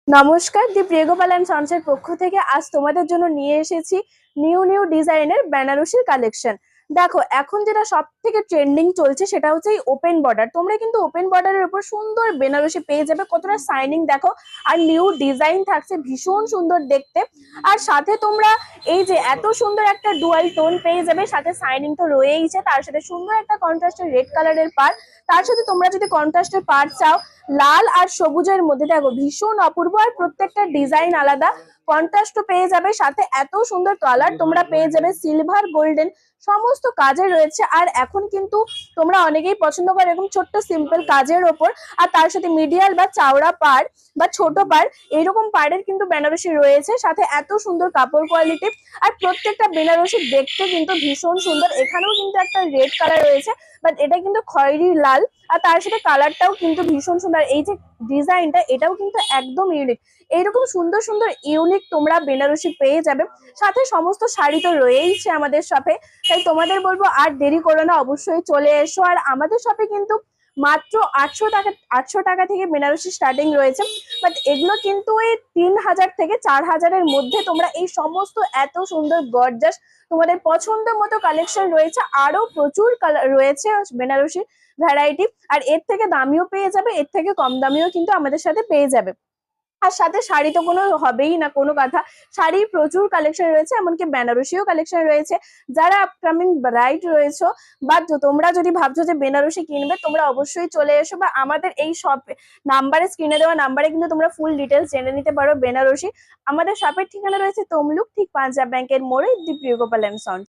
নমস্কার, দি প্রিয়গোপাল অ্যান্ড সন্সের পক্ষ থেকে আজ তোমাদের জন্য নিয়ে এসেছি নিউ ডিজাইনের বেনারসির কালেকশন। দেখো, এখন যেটা সব থেকে ট্রেন্ডিং চলছে সেটা হচ্ছে এই ওপেন বর্ডার। তোমরা কিন্তু ওপেন বর্ডারের উপর সুন্দর বেনারসি পেয়ে যাবে। কতটা শাইনিং দেখো, আর নিউ ডিজাইন থাকছে, ভীষণ সুন্দর দেখতে। আর সাথে তোমরা এই যে এত সুন্দর একটা ডুয়াল টোন পেয়ে যাবে, সাথে শাইনিং তো রয়েইছে, তার সাথে সুন্দর একটা কন্ট্রাস্টের রেড কালারের পার। তার সাথে তোমরা যদি কন্ট্রাস্টের পার চাও, লাল আর সবুজের মধ্যে দেখো ভীষণ অপূর্ব, আর প্রত্যেকটা ডিজাইন আলাদা, কন্ট্রাস্টও পেয়ে যাবে। সাথে এত সুন্দর কালার তোমরা পেয়ে যাবে, সিলভার গোল্ডেন সমস্ত কাজে রয়েছে। আর এখন কিন্তু তোমরা অনেকেই পছন্দ করো এরকম ছোট্ট সিম্পল কাজের ওপর, আর তার সাথে মিডিয়াল বা চাওড়া পার বা ছোট পার এইরকম পাড়ের কিন্তু বেনারসি রয়েছে। সাথে এত সুন্দর কাপড় কোয়ালিটি, আর প্রত্যেকটা বেনারসি দেখতে কিন্তু ভীষণ সুন্দর। এখানেও কিন্তু একটা রেড কালার রয়েছে, বাট এটা কিন্তু খয়েরি লাল, আর তার সাথে কালারটাও কিন্তু ভীষণ সুন্দর। এই যে ডিজাইনটা, এটাও কিন্তু একদম ইউনিক। এইরকম সুন্দর সুন্দর ইউনিক তোমরা বেনারসি পেয়ে যাবে। সাথে সমস্ত শাড়ি তো রয়েইছে আমাদের শপে, তাই তোমাদের বলবো আর দেরি করো না, অবশ্যই চলে এসো। আর আমাদের শপে কিন্তু মাত্র 800 টাকা থেকে বেনারসি স্টার্টিং রয়েছে, বাট এগুলো কিন্তু এই 3000 থেকে 4000-এর মধ্যে তোমরা এই সমস্ত এত সুন্দর গর্জাস তোমাদের পছন্দ মতো কালেকশন রয়েছে। আরো প্রচুর কালার রয়েছে বেনারসি ভ্যারাইটি, আর এর থেকে দামিও পেয়ে যাবে, এর থেকে কম দামিও কিন্তু আমাদের সাথে পেয়ে যাবে। আর সাথে শাড়ি তো কোনো হবেই না, কোনো কথা। শাড়ির প্রচুর কালেকশন রয়েছে, এমনকি বেনারসিও কালেকশন রয়েছে। যারা আপকামিং ব্রাইড রয়েছে বা তোমরা যদি ভাবছো যে বেনারসি কিনবে, তোমরা অবশ্যই চলে এসো, বা আমাদের এই শপে নাম্বারে, স্ক্রিনে দেওয়া নাম্বারে কিন্তু তোমরা ফুল ডিটেলস জেনে নিতে পারো বেনারসি। আমাদের শপের ঠিকানা রয়েছে তমলুক, ঠিক পাঞ্জাব ব্যাংকের মোড়ে, দি প্রিয়গোপাল অ্যান্ড সন্স।